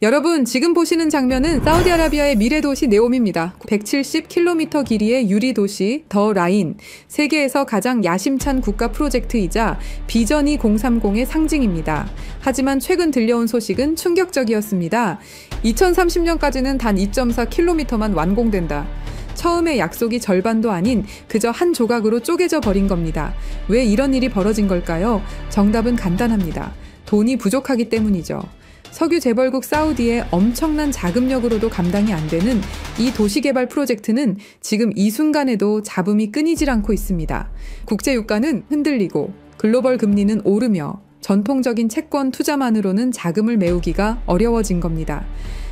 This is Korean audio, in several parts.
여러분, 지금 보시는 장면은 사우디아라비아의 미래 도시 네옴입니다. 170km 길이의 유리 도시 더 라인, 세계에서 가장 야심찬 국가 프로젝트이자 비전 2030의 상징입니다. 하지만 최근 들려온 소식은 충격적이었습니다. 2030년까지는 단 2.4km만 완공된다. 처음에 약속이 절반도 아닌 그저 한 조각으로 쪼개져 버린 겁니다. 왜 이런 일이 벌어진 걸까요? 정답은 간단합니다. 돈이 부족하기 때문이죠. 석유 재벌국 사우디의 엄청난 자금력으로도 감당이 안 되는 이 도시개발 프로젝트는 지금 이 순간에도 잡음이 끊이질 않고 있습니다. 국제유가는 흔들리고 글로벌 금리는 오르며 전통적인 채권 투자만으로는 자금을 메우기가 어려워진 겁니다.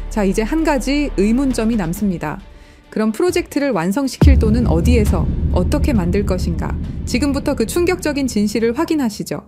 자, 이제 한 가지 의문점이 남습니다. 그럼 프로젝트를 완성시킬 돈은 어디에서 어떻게 만들 것인가? 지금부터 그 충격적인 진실을 확인하시죠.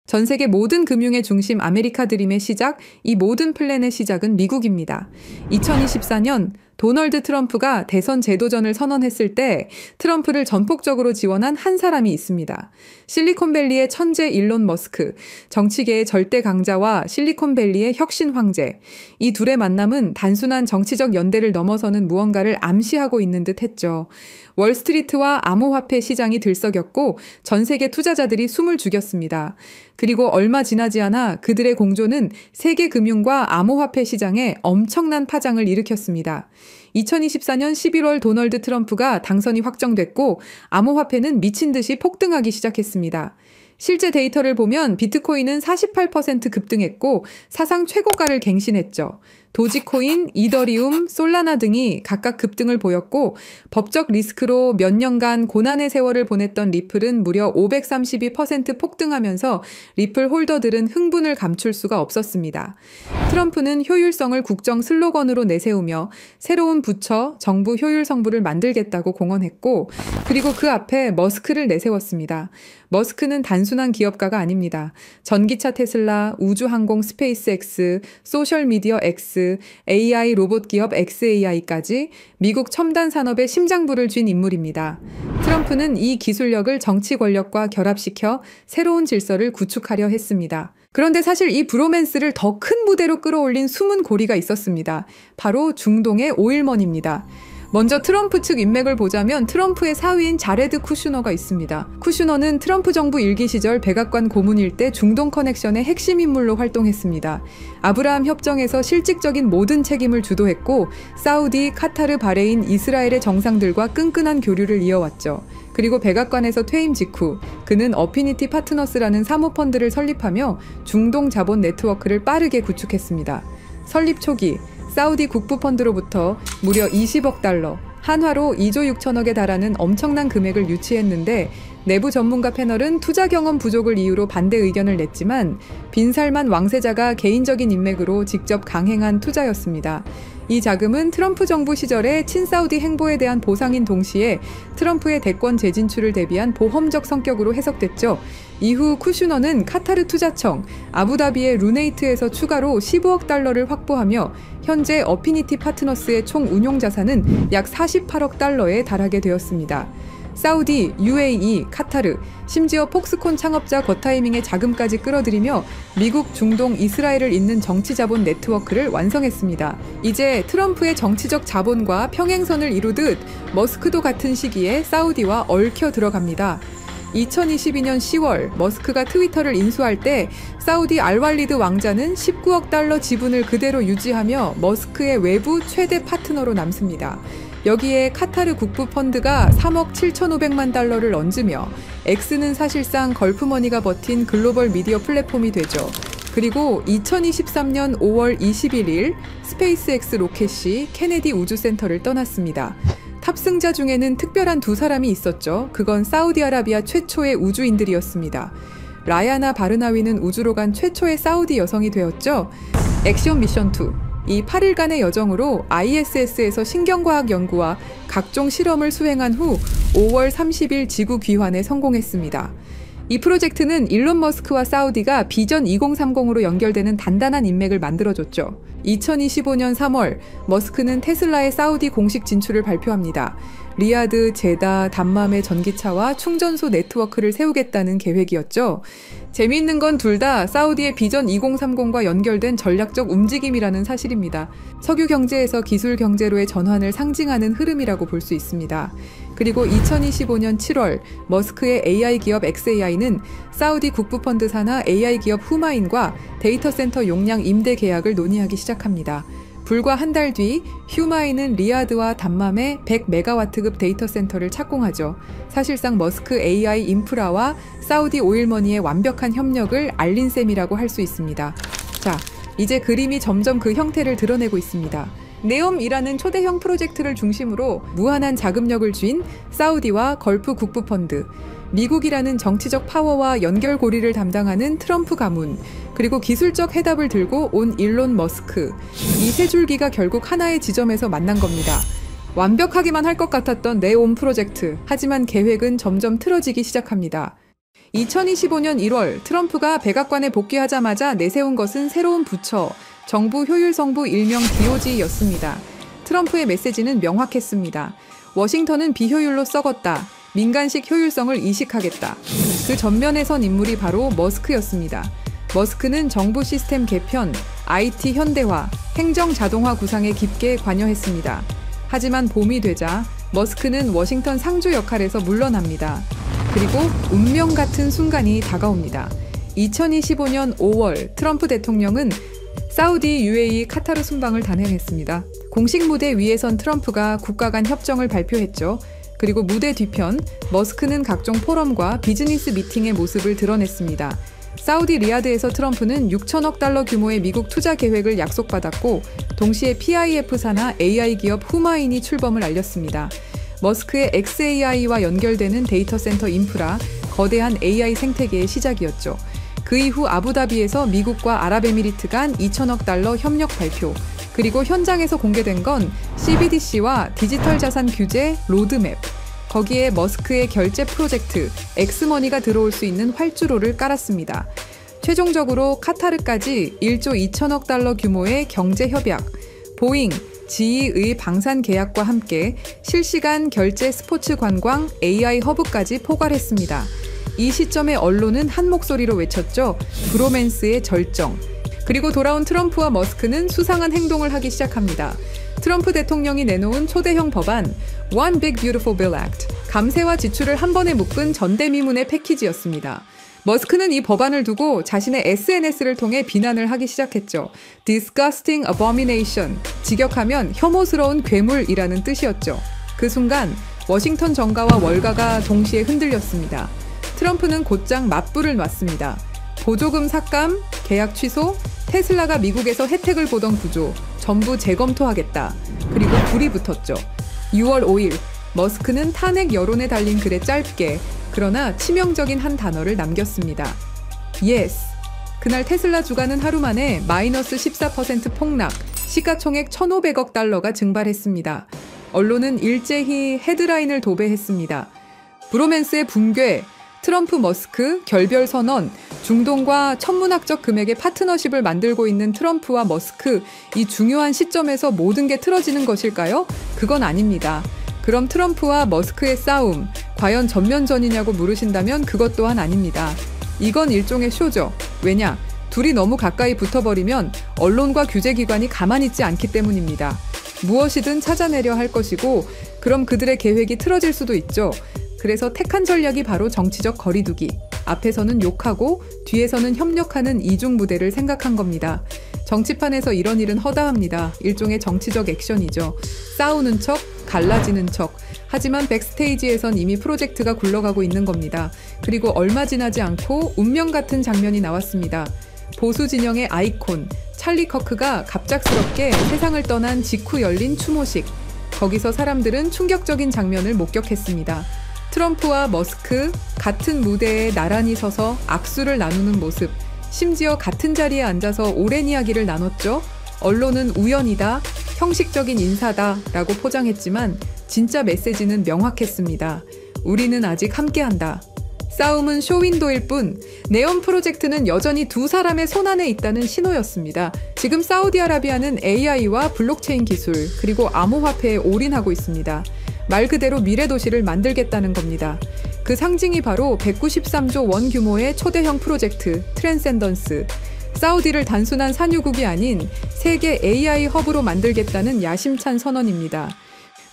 전 세계 모든 금융의 중심 아메리카 드림의 시작, 이 모든 플랜의 시작은 미국입니다. 2024년 도널드 트럼프가 대선 재도전을 선언했을 때 트럼프를 전폭적으로 지원한 한 사람이 있습니다. 실리콘밸리의 천재 일론 머스크, 정치계의 절대 강자와 실리콘밸리의 혁신 황제. 이 둘의 만남은 단순한 정치적 연대를 넘어서는 무언가를 암시하고 있는 듯 했죠. 월스트리트와 암호화폐 시장이 들썩였고 전 세계 투자자들이 숨을 죽였습니다. 그리고 얼마 지나지 않아 그들의 공조는 세계 금융과 암호화폐 시장에 엄청난 파장을 일으켰습니다. 2024년 11월 도널드 트럼프가 당선이 확정됐고 암호화폐는 미친 듯이 폭등하기 시작했습니다. 실제 데이터를 보면 비트코인은 48% 급등했고 사상 최고가를 갱신했죠. 도지코인, 이더리움, 솔라나 등이 각각 급등을 보였고 법적 리스크로 몇 년간 고난의 세월을 보냈던 리플은 무려 532% 폭등하면서 리플 홀더들은 흥분을 감출 수가 없었습니다. 트럼프는 효율성을 국정 슬로건으로 내세우며 새로운 부처, 정부 효율 성부를 만들겠다고 공언했고 그리고 그 앞에 머스크를 내세웠습니다. 머스크는 단순한 기업가가 아닙니다. 전기차 테슬라, 우주항공 스페이스X, 소셜미디어 X, AI 로봇 기업 XAI까지 미국 첨단 산업의 심장부를 쥔 인물입니다. 트럼프는 이 기술력을 정치 권력과 결합시켜 새로운 질서를 구축하려 했습니다. 그런데 사실 이 브로맨스를 더 큰 무대로 끌어올린 숨은 고리가 있었습니다. 바로 중동의 오일먼입니다. 먼저 트럼프 측 인맥을 보자면 트럼프의 사위인 자레드 쿠슈너가 있습니다. 쿠슈너는 트럼프 정부 일기 시절 백악관 고문일 때 중동 커넥션의 핵심 인물로 활동했습니다. 아브라함 협정에서 실질적인 모든 책임을 주도했고 사우디, 카타르, 바레인, 이스라엘의 정상들과 끈끈한 교류를 이어왔죠. 그리고 백악관에서 퇴임 직후 그는 어피니티 파트너스라는 사모펀드를 설립하며 중동 자본 네트워크를 빠르게 구축했습니다. 설립 초기 사우디 국부펀드로부터 무려 20억 달러, 한화로 2조 6천억에 달하는 엄청난 금액을 유치했는데 내부 전문가 패널은 투자 경험 부족을 이유로 반대 의견을 냈지만 빈살만 왕세자가 개인적인 인맥으로 직접 강행한 투자였습니다. 이 자금은 트럼프 정부 시절의 친사우디 행보에 대한 보상인 동시에 트럼프의 대권 재진출을 대비한 보험적 성격으로 해석됐죠. 이후 쿠슈너는 카타르 투자청, 아부다비의 루네이트에서 추가로 15억 달러를 확보하며 현재 어피니티 파트너스의 총 운용 자산은 약 48억 달러에 달하게 되었습니다. 사우디, UAE, 카타르, 심지어 폭스콘 창업자 거타이밍의 자금까지 끌어들이며 미국, 중동, 이스라엘을 잇는 정치자본 네트워크를 완성했습니다. 이제 트럼프의 정치적 자본과 평행선을 이루듯 머스크도 같은 시기에 사우디와 얽혀 들어갑니다. 2022년 10월 머스크가 트위터를 인수할 때 사우디 알왈리드 왕자는 19억 달러 지분을 그대로 유지하며 머스크의 외부 최대 파트너로 남습니다. 여기에 카타르 국부펀드가 3억 7,500만 달러를 얹으며 X는 사실상 걸프머니가 버틴 글로벌 미디어 플랫폼이 되죠. 그리고 2023년 5월 21일 스페이스X 로켓이 케네디 우주센터를 떠났습니다. 탑승자 중에는 특별한 두 사람이 있었죠. 그건 사우디아라비아 최초의 우주인들이었습니다. 라야나 바르나위는 우주로 간 최초의 사우디 여성이 되었죠. 액션 미션 2. 이 8일간의 여정으로 ISS에서 신경과학 연구와 각종 실험을 수행한 후 5월 30일 지구 귀환에 성공했습니다. 이 프로젝트는 일론 머스크와 사우디가 비전 2030으로 연결되는 단단한 인맥을 만들어줬죠. 2025년 3월, 머스크는 테슬라의 사우디 공식 진출을 발표합니다. 리야드, 제다, 담맘의 전기차와 충전소 네트워크를 세우겠다는 계획이었죠. 재미있는 건 둘 다 사우디의 비전 2030과 연결된 전략적 움직임이라는 사실입니다. 석유 경제에서 기술 경제로의 전환을 상징하는 흐름이라고 볼 수 있습니다. 그리고 2025년 7월 머스크의 AI 기업 xAI는 사우디 국부펀드 산하 AI 기업 후마인과 데이터 센터 용량 임대 계약을 논의하기 시작합니다. 불과 한 달 뒤 휴마인은 리야드와 담맘에 100메가와트급 데이터 센터를 착공하죠. 사실상 머스크 AI 인프라와 사우디 오일머니의 완벽한 협력을 알린 셈이라고 할 수 있습니다. 자, 이제 그림이 점점 그 형태를 드러내고 있습니다. 네옴이라는 초대형 프로젝트를 중심으로 무한한 자금력을 쥔 사우디와 걸프 국부펀드, 미국이라는 정치적 파워와 연결고리를 담당하는 트럼프 가문, 그리고 기술적 해답을 들고 온 일론 머스크, 이 세 줄기가 결국 하나의 지점에서 만난 겁니다. 완벽하기만 할 것 같았던 네옴 프로젝트, 하지만 계획은 점점 틀어지기 시작합니다. 2025년 1월 트럼프가 백악관에 복귀하자마자 내세운 것은 새로운 부처, 정부 효율성부 일명 DOG였습니다. 트럼프의 메시지는 명확했습니다. 워싱턴은 비효율로 썩었다. 민간식 효율성을 이식하겠다. 그 전면에 선 인물이 바로 머스크였습니다. 머스크는 정부 시스템 개편, IT 현대화, 행정 자동화 구상에 깊게 관여했습니다. 하지만 봄이 되자 머스크는 워싱턴 상주 역할에서 물러납니다. 그리고 운명 같은 순간이 다가옵니다. 2025년 5월 트럼프 대통령은 사우디, UAE, 카타르 순방을 단행했습니다. 공식 무대 위에 선 트럼프가 국가 간 협정을 발표했죠. 그리고 무대 뒤편, 머스크는 각종 포럼과 비즈니스 미팅의 모습을 드러냈습니다. 사우디 리야드에서 트럼프는 6천억 달러 규모의 미국 투자 계획을 약속받았고, 동시에 PIF 산하 AI 기업 후마인이 출범을 알렸습니다. 머스크의 xAI와 연결되는 데이터 센터 인프라, 거대한 AI 생태계의 시작이었죠. 그 이후 아부다비에서 미국과 아랍에미리트 간 2천억 달러 협력 발표, 그리고 현장에서 공개된 건 CBDC와 디지털 자산 규제 로드맵, 거기에 머스크의 결제 프로젝트 엑스머니가 들어올 수 있는 활주로를 깔았습니다. 최종적으로 카타르까지 1조 2천억 달러 규모의 경제 협약, 보잉, GE의 방산 계약과 함께 실시간 결제 스포츠 관광 AI 허브까지 포괄했습니다. 이 시점에 언론은 한 목소리로 외쳤죠. 브로맨스의 절정. 그리고 돌아온 트럼프와 머스크는 수상한 행동을 하기 시작합니다. 트럼프 대통령이 내놓은 초대형 법안 One Big Beautiful Bill Act, 감세와 지출을 한 번에 묶은 전대미문의 패키지였습니다. 머스크는 이 법안을 두고 자신의 SNS를 통해 비난을 하기 시작했죠. Disgusting abomination, 직역하면 혐오스러운 괴물이라는 뜻이었죠. 그 순간 워싱턴 정가와 월가가 동시에 흔들렸습니다. 트럼프는 곧장 맞불을 놨습니다. 보조금 삭감, 계약 취소, 테슬라가 미국에서 혜택을 보던 구조 전부 재검토하겠다. 그리고 불이 붙었죠. 6월 5일 머스크는 탄핵 여론에 달린 글에 짧게 그러나 치명적인 한 단어를 남겼습니다. Yes. 그날 테슬라 주가는 하루 만에 마이너스 14% 폭락, 시가총액 1,500억 달러가 증발했습니다. 언론은 일제히 헤드라인을 도배했습니다. 브로맨스의 붕괴, 트럼프 머스크 결별 선언, 중동과 천문학적 금액의 파트너십을 만들고 있는 트럼프와 머스크, 이 중요한 시점에서 모든 게 틀어지는 것일까요? 그건 아닙니다. 그럼 트럼프와 머스크의 싸움, 과연 전면전이냐고 물으신다면 그것 또한 아닙니다. 이건 일종의 쇼죠. 왜냐? 둘이 너무 가까이 붙어버리면 언론과 규제기관이 가만히 있지 않기 때문입니다. 무엇이든 찾아내려 할 것이고, 그럼 그들의 계획이 틀어질 수도 있죠. 그래서 택한 전략이 바로 정치적 거리두기. 앞에서는 욕하고 뒤에서는 협력하는 이중 무대를 생각한 겁니다. 정치판에서 이런 일은 허다합니다. 일종의 정치적 액션이죠. 싸우는 척, 갈라지는 척. 하지만 백스테이지에선 이미 프로젝트가 굴러가고 있는 겁니다. 그리고 얼마 지나지 않고 운명 같은 장면이 나왔습니다. 보수 진영의 아이콘, 찰리 커크가 갑작스럽게 세상을 떠난 직후 열린 추모식. 거기서 사람들은 충격적인 장면을 목격했습니다. 트럼프와 머스크 같은 무대에 나란히 서서 악수를 나누는 모습, 심지어 같은 자리에 앉아서 오랜 이야기를 나눴죠. 언론은 우연이다, 형식적인 인사다 라고 포장했지만 진짜 메시지는 명확했습니다. 우리는 아직 함께한다. 싸움은 쇼윈도일 뿐 네옴 프로젝트는 여전히 두 사람의 손안에 있다는 신호였습니다. 지금 사우디아라비아는 AI와 블록체인 기술 그리고 암호화폐에 올인하고 있습니다. 말 그대로 미래 도시를 만들겠다는 겁니다. 그 상징이 바로 193조 원 규모의 초대형 프로젝트 트랜센던스. 사우디를 단순한 산유국이 아닌 세계 AI 허브로 만들겠다는 야심찬 선언입니다.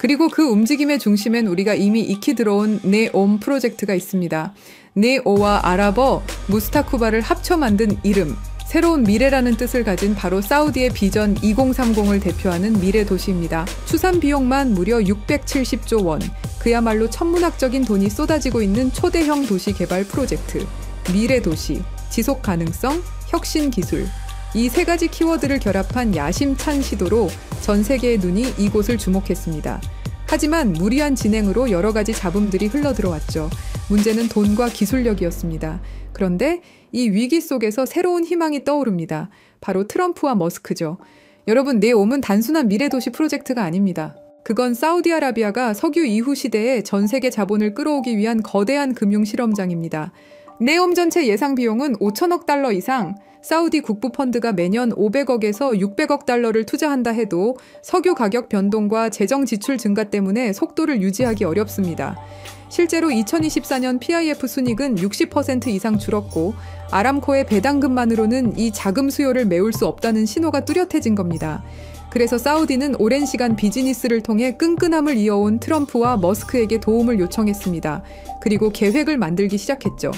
그리고 그 움직임의 중심엔 우리가 이미 익히 들어온 네옴 프로젝트가 있습니다. 네오와 아랍어 무스타쿠바를 합쳐 만든 이름, 새로운 미래라는 뜻을 가진 바로 사우디의 비전 2030을 대표하는 미래 도시입니다. 추산 비용만 무려 670조 원, 그야말로 천문학적인 돈이 쏟아지고 있는 초대형 도시 개발 프로젝트. 미래 도시, 지속 가능성, 혁신 기술. 이 세 가지 키워드를 결합한 야심찬 시도로 전 세계의 눈이 이곳을 주목했습니다. 하지만 무리한 진행으로 여러 가지 잡음들이 흘러들어왔죠. 문제는 돈과 기술력이었습니다. 그런데 이 위기 속에서 새로운 희망이 떠오릅니다. 바로 트럼프와 머스크죠. 여러분, 네옴은 단순한 미래도시 프로젝트가 아닙니다. 그건 사우디아라비아가 석유 이후 시대에 전 세계 자본을 끌어오기 위한 거대한 금융 실험장입니다. 네옴 전체 예상 비용은 5천억 달러 이상, 사우디 국부 펀드가 매년 500억에서 600억 달러를 투자한다 해도 석유 가격 변동과 재정 지출 증가 때문에 속도를 유지하기 어렵습니다. 실제로 2024년 PIF 순이익은 60% 이상 줄었고 아람코의 배당금만으로는 이 자금 수요를 메울 수 없다는 신호가 뚜렷해진 겁니다. 그래서 사우디는 오랜 시간 비즈니스를 통해 끈끈함을 이어온 트럼프와 머스크에게 도움을 요청했습니다. 그리고 계획을 만들기 시작했죠.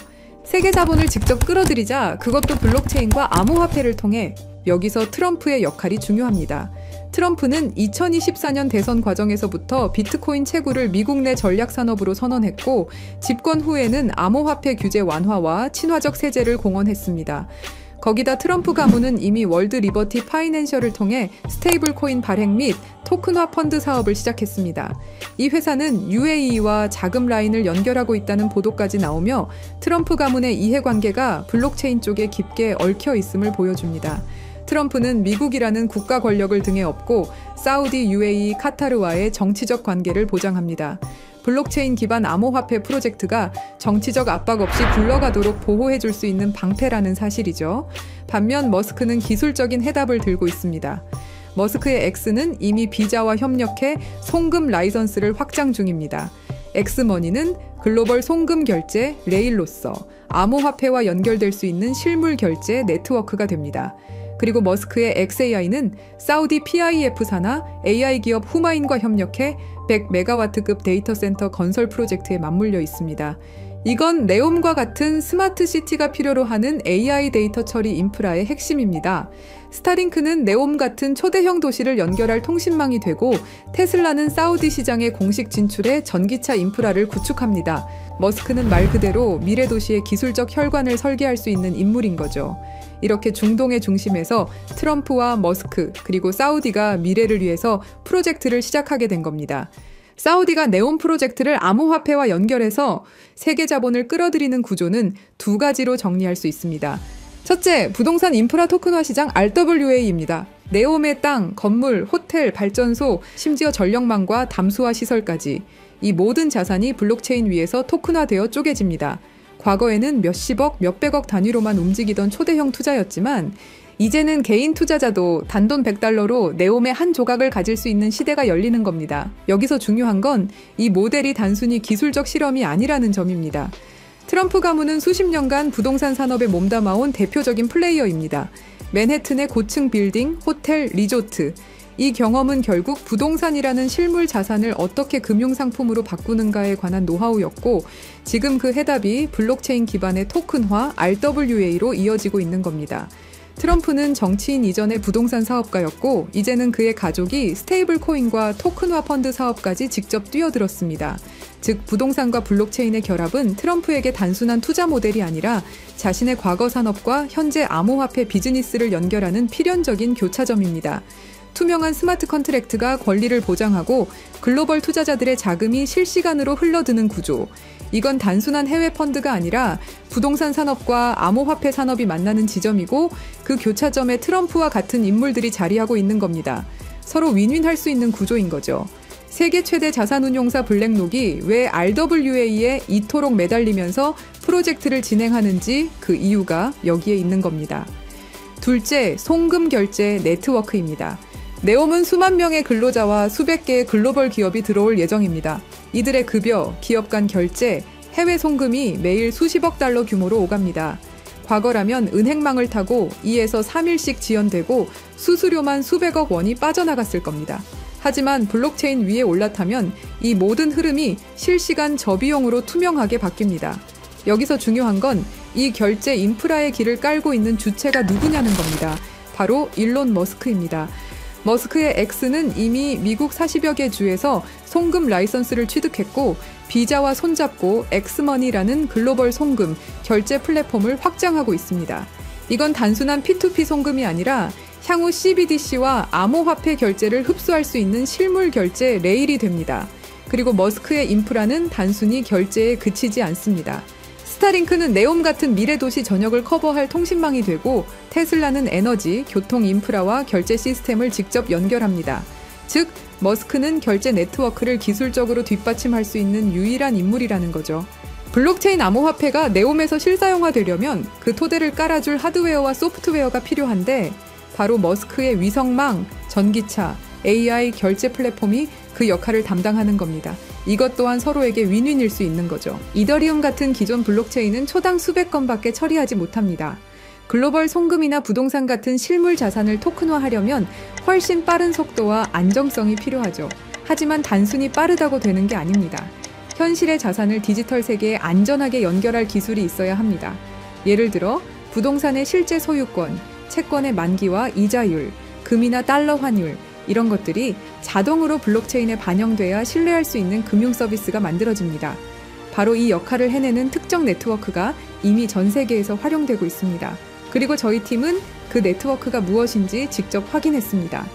세계 자본을 직접 끌어들이자 그것도 블록체인과 암호화폐를 통해 여기서 트럼프의 역할이 중요합니다. 트럼프는 2024년 대선 과정에서부터 비트코인 채굴을 미국 내 전략산업으로 선언했고 집권 후에는 암호화폐 규제 완화와 친화적 세제를 공언했습니다. 거기다 트럼프 가문은 이미 월드 리버티 파이낸셜을 통해 스테이블 코인 발행 및 토큰화 펀드 사업을 시작했습니다. 이 회사는 UAE와 자금 라인을 연결하고 있다는 보도까지 나오며 트럼프 가문의 이해관계가 블록체인 쪽에 깊게 얽혀 있음을 보여줍니다. 트럼프는 미국이라는 국가 권력을 등에 업고 사우디, UAE, 카타르와의 정치적 관계를 보장합니다. 블록체인 기반 암호화폐 프로젝트가 정치적 압박 없이 굴러가도록 보호해줄 수 있는 방패라는 사실이죠. 반면 머스크는 기술적인 해답을 들고 있습니다. 머스크의 X는 이미 비자와 협력해 송금 라이선스를 확장 중입니다. 엑스머니는 글로벌 송금 결제 레일로서 암호화폐와 연결될 수 있는 실물 결제 네트워크가 됩니다. 그리고 머스크의 XAI는 사우디 PIF사나 AI 기업 후마인과 협력해 100메가와트급 데이터 센터 건설 프로젝트에 맞물려 있습니다. 이건 네옴과 같은 스마트 시티가 필요로 하는 AI 데이터 처리 인프라의 핵심입니다. 스타링크는 네옴 같은 초대형 도시를 연결할 통신망이 되고 테슬라는 사우디 시장에 공식 진출해 전기차 인프라를 구축합니다. 머스크는 말 그대로 미래 도시의 기술적 혈관을 설계할 수 있는 인물인 거죠. 이렇게 중동의 중심에서 트럼프와 머스크 그리고 사우디가 미래를 위해서 프로젝트를 시작하게 된 겁니다. 사우디가 네옴 프로젝트를 암호화폐와 연결해서 세계 자본을 끌어들이는 구조는 두 가지로 정리할 수 있습니다. 첫째, 부동산 인프라 토큰화 시장 RWA입니다. 네옴의 땅, 건물, 호텔, 발전소, 심지어 전력망과 담수화 시설까지 이 모든 자산이 블록체인 위에서 토큰화되어 쪼개집니다. 과거에는 몇십억, 몇백억 단위로만 움직이던 초대형 투자였지만 이제는 개인 투자자도 단돈 100달러로 네옴의 한 조각을 가질 수 있는 시대가 열리는 겁니다. 여기서 중요한 건 이 모델이 단순히 기술적 실험이 아니라는 점입니다. 트럼프 가문은 수십 년간 부동산 산업에 몸담아온 대표적인 플레이어입니다. 맨해튼의 고층 빌딩, 호텔, 리조트. 이 경험은 결국 부동산이라는 실물 자산을 어떻게 금융상품으로 바꾸는가에 관한 노하우였고 지금 그 해답이 블록체인 기반의 토큰화 RWA로 이어지고 있는 겁니다. 트럼프는 정치인 이전의 부동산 사업가였고 이제는 그의 가족이 스테이블 코인과 토큰화 펀드 사업까지 직접 뛰어들었습니다. 즉 부동산과 블록체인의 결합은 트럼프에게 단순한 투자 모델이 아니라 자신의 과거 산업과 현재 암호화폐 비즈니스를 연결하는 필연적인 교차점입니다. 투명한 스마트 컨트랙트가 권리를 보장하고 글로벌 투자자들의 자금이 실시간으로 흘러드는 구조. 이건 단순한 해외 펀드가 아니라 부동산 산업과 암호화폐 산업이 만나는 지점이고 그 교차점에 트럼프와 같은 인물들이 자리하고 있는 겁니다. 서로 윈윈할 수 있는 구조인 거죠. 세계 최대 자산운용사 블랙록이 왜 RWA에 이토록 매달리면서 프로젝트를 진행하는지 그 이유가 여기에 있는 겁니다. 둘째, 송금 결제 네트워크입니다. 네옴은 수만 명의 근로자와 수백 개의 글로벌 기업이 들어올 예정입니다. 이들의 급여, 기업 간 결제, 해외 송금이 매일 수십억 달러 규모로 오갑니다. 과거라면 은행망을 타고 2에서 3일씩 지연되고 수수료만 수백억 원이 빠져나갔을 겁니다. 하지만 블록체인 위에 올라타면 이 모든 흐름이 실시간 저비용으로 투명하게 바뀝니다. 여기서 중요한 건 이 결제 인프라의 길을 깔고 있는 주체가 누구냐는 겁니다. 바로 일론 머스크입니다. 머스크의 X는 이미 미국 40여 개 주에서 송금 라이선스를 취득했고 비자와 손잡고 엑스머니라는 글로벌 송금, 결제 플랫폼을 확장하고 있습니다. 이건 단순한 P2P 송금이 아니라 향후 CBDC와 암호화폐 결제를 흡수할 수 있는 실물 결제 레일이 됩니다. 그리고 머스크의 인프라는 단순히 결제에 그치지 않습니다. 스타링크는 네옴 같은 미래 도시 전역을 커버할 통신망이 되고 테슬라는 에너지, 교통 인프라와 결제 시스템을 직접 연결합니다. 즉, 머스크는 결제 네트워크를 기술적으로 뒷받침할 수 있는 유일한 인물이라는 거죠. 블록체인 암호화폐가 네옴에서 실사용화되려면 그 토대를 깔아줄 하드웨어와 소프트웨어가 필요한데 바로 머스크의 위성망, 전기차, AI 결제 플랫폼이 그 역할을 담당하는 겁니다. 이것 또한 서로에게 윈윈일 수 있는 거죠. 이더리움 같은 기존 블록체인은 초당 수백 건밖에 처리하지 못합니다. 글로벌 송금이나 부동산 같은 실물 자산을 토큰화하려면 훨씬 빠른 속도와 안정성이 필요하죠. 하지만 단순히 빠르다고 되는 게 아닙니다. 현실의 자산을 디지털 세계에 안전하게 연결할 기술이 있어야 합니다. 예를 들어 부동산의 실제 소유권, 채권의 만기와 이자율, 금이나 달러 환율, 이런 것들이 자동으로 블록체인에 반영돼야 신뢰할 수 있는 금융 서비스가 만들어집니다. 바로 이 역할을 해내는 특정 네트워크가 이미 전 세계에서 활용되고 있습니다. 그리고 저희 팀은 그 네트워크가 무엇인지 직접 확인했습니다.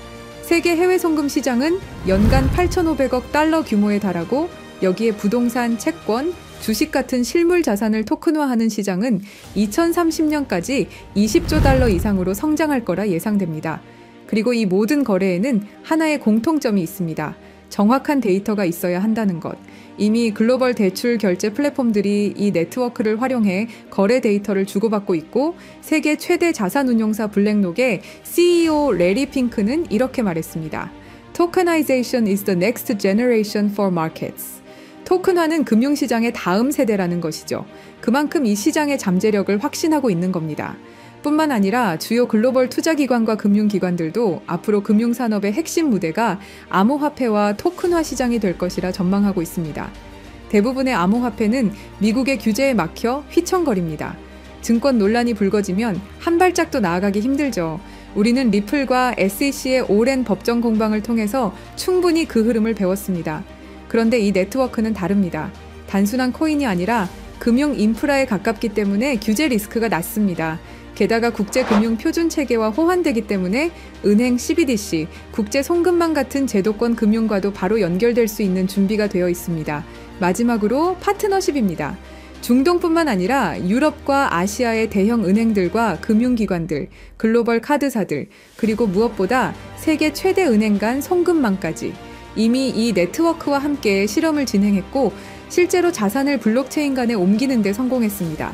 세계 해외 송금 시장은 연간 8,500억 달러 규모에 달하고 여기에 부동산, 채권, 주식 같은 실물 자산을 토큰화하는 시장은 2030년까지 20조 달러 이상으로 성장할 거라 예상됩니다. 그리고 이 모든 거래에는 하나의 공통점이 있습니다. 정확한 데이터가 있어야 한다는 것. 이미 글로벌 대출 결제 플랫폼들이 이 네트워크를 활용해 거래 데이터를 주고받고 있고 세계 최대 자산운용사 블랙록의 CEO 레리 핑크는 이렇게 말했습니다. Tokenization is the next generation for markets. 토큰화는 금융시장의 다음 세대라는 것이죠. 그만큼 이 시장의 잠재력을 확신하고 있는 겁니다. 뿐만 아니라 주요 글로벌 투자기관과 금융기관들도 앞으로 금융산업의 핵심 무대가 암호화폐와 토큰화 시장이 될 것이라 전망하고 있습니다. 대부분의 암호화폐는 미국의 규제에 막혀 휘청거립니다. 증권 논란이 불거지면 한 발짝도 나아가기 힘들죠. 우리는 리플과 SEC의 오랜 법정 공방을 통해서 충분히 그 흐름을 배웠습니다. 그런데 이 네트워크는 다릅니다. 단순한 코인이 아니라 금융 인프라에 가깝기 때문에 규제 리스크가 낮습니다. 게다가 국제금융표준체계와 호환되기 때문에 은행 CBDC, 국제송금망 같은 제도권 금융과도 바로 연결될 수 있는 준비가 되어 있습니다. 마지막으로 파트너십입니다. 중동뿐만 아니라 유럽과 아시아의 대형 은행들과 금융기관들, 글로벌 카드사들, 그리고 무엇보다 세계 최대 은행 간 송금망까지 이미 이 네트워크와 함께 실험을 진행했고 실제로 자산을 블록체인 간에 옮기는 데 성공했습니다.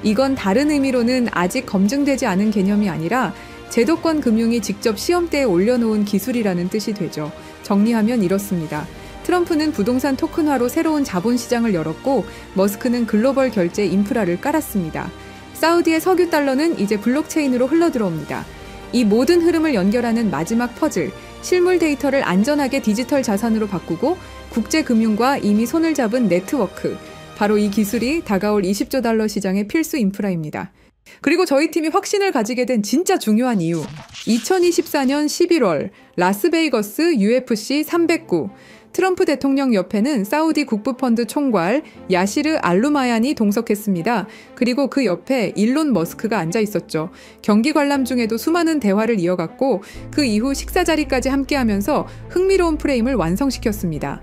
이건 다른 의미로는 아직 검증되지 않은 개념이 아니라 제도권 금융이 직접 시험대에 올려놓은 기술이라는 뜻이 되죠. 정리하면 이렇습니다. 트럼프는 부동산 토큰화로 새로운 자본시장을 열었고 머스크는 글로벌 결제 인프라를 깔았습니다. 사우디의 석유 달러는 이제 블록체인으로 흘러들어옵니다. 이 모든 흐름을 연결하는 마지막 퍼즐, 실물 데이터를 안전하게 디지털 자산으로 바꾸고 국제금융과 이미 손을 잡은 네트워크, 바로 이 기술이 다가올 20조 달러 시장의 필수 인프라입니다. 그리고 저희 팀이 확신을 가지게 된 진짜 중요한 이유. 2024년 11월 라스베이거스 UFC 309. 트럼프 대통령 옆에는 사우디 국부펀드 총괄 야시르 알루마얀이 동석했습니다. 그리고 그 옆에 일론 머스크가 앉아 있었죠. 경기 관람 중에도 수많은 대화를 이어갔고 그 이후 식사 자리까지 함께하면서 흥미로운 프레임을 완성시켰습니다.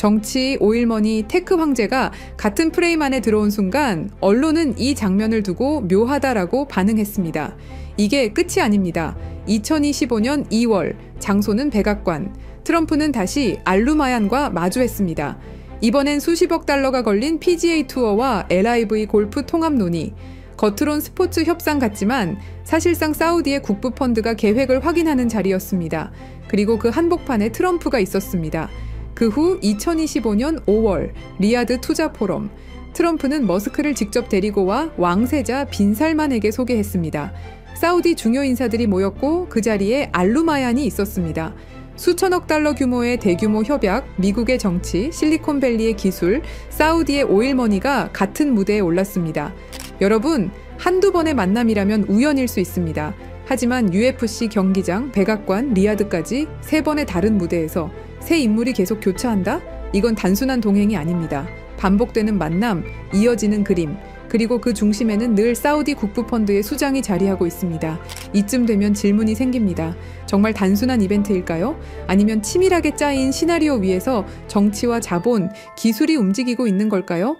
정치, 오일머니, 테크 황제가 같은 프레임 안에 들어온 순간 언론은 이 장면을 두고 묘하다라고 반응했습니다. 이게 끝이 아닙니다. 2025년 2월, 장소는 백악관. 트럼프는 다시 알루마얀과 마주했습니다. 이번엔 수십억 달러가 걸린 PGA 투어와 LIV 골프 통합 논의. 겉으론 스포츠 협상 같지만 사실상 사우디의 국부 펀드가 계획을 확인하는 자리였습니다. 그리고 그 한복판에 트럼프가 있었습니다. 그 후 2025년 5월 리야드 투자 포럼. 트럼프는 머스크를 직접 데리고 와 왕세자 빈 살만에게 소개했습니다. 사우디 중요 인사들이 모였고 그 자리에 알루마얀이 있었습니다. 수천억 달러 규모의 대규모 협약, 미국의 정치, 실리콘밸리의 기술, 사우디의 오일머니가 같은 무대에 올랐습니다. 여러분, 한두 번의 만남이라면 우연일 수 있습니다. 하지만 UFC 경기장, 백악관, 리야드까지 3번의 다른 무대에서 새 인물이 계속 교차한다? 이건 단순한 동행이 아닙니다. 반복되는 만남, 이어지는 그림, 그리고 그 중심에는 늘 사우디 국부펀드의 수장이 자리하고 있습니다. 이쯤 되면 질문이 생깁니다. 정말 단순한 이벤트일까요? 아니면 치밀하게 짜인 시나리오 위에서 정치와 자본, 기술이 움직이고 있는 걸까요?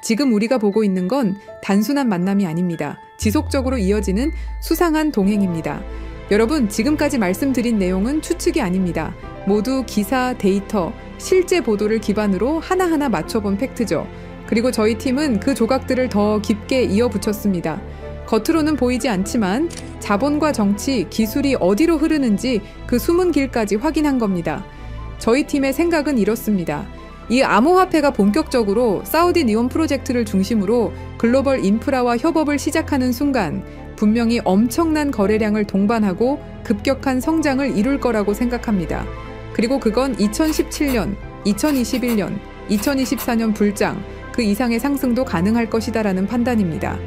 지금 우리가 보고 있는 건 단순한 만남이 아닙니다. 지속적으로 이어지는 수상한 동행입니다. 여러분, 지금까지 말씀드린 내용은 추측이 아닙니다. 모두 기사, 데이터, 실제 보도를 기반으로 하나하나 맞춰본 팩트죠. 그리고 저희 팀은 그 조각들을 더 깊게 이어붙였습니다. 겉으로는 보이지 않지만 자본과 정치, 기술이 어디로 흐르는지 그 숨은 길까지 확인한 겁니다. 저희 팀의 생각은 이렇습니다. 이 암호화폐가 본격적으로 사우디 니온 프로젝트를 중심으로 글로벌 인프라와 협업을 시작하는 순간 분명히 엄청난 거래량을 동반하고 급격한 성장을 이룰 거라고 생각합니다. 그리고 그건 2017년, 2021년, 2024년 불장, 그 이상의 상승도 가능할 것이다라는 판단입니다.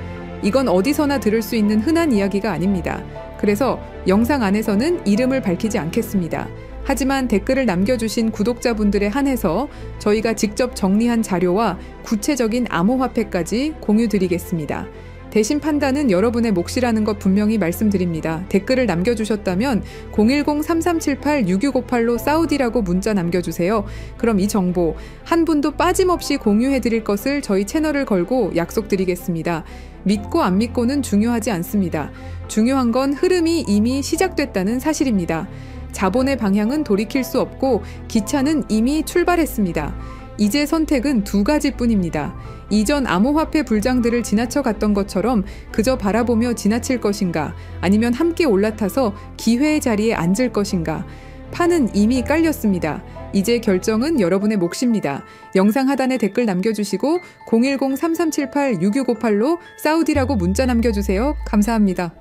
이건 어디서나 들을 수 있는 흔한 이야기가 아닙니다. 그래서 영상 안에서는 이름을 밝히지 않겠습니다. 하지만 댓글을 남겨주신 구독자분들에 한해서 저희가 직접 정리한 자료와 구체적인 암호화폐까지 공유드리겠습니다. 대신 판단은 여러분의 몫이라는 것 분명히 말씀드립니다. 댓글을 남겨주셨다면 010-3378-6658로 사우디라고 문자 남겨주세요. 그럼 이 정보 한 분도 빠짐없이 공유해드릴 것을 저희 채널을 걸고 약속드리겠습니다. 믿고 안 믿고는 중요하지 않습니다. 중요한 건 흐름이 이미 시작됐다는 사실입니다. 자본의 방향은 돌이킬 수 없고 기차는 이미 출발했습니다. 이제 선택은 2가지뿐입니다. 이전 암호화폐 불장들을 지나쳐 갔던 것처럼 그저 바라보며 지나칠 것인가, 아니면 함께 올라타서 기회의 자리에 앉을 것인가. 판은 이미 깔렸습니다. 이제 결정은 여러분의 몫입니다. 영상 하단에 댓글 남겨주시고 010-3378-6658로 사우디라고 문자 남겨주세요. 감사합니다.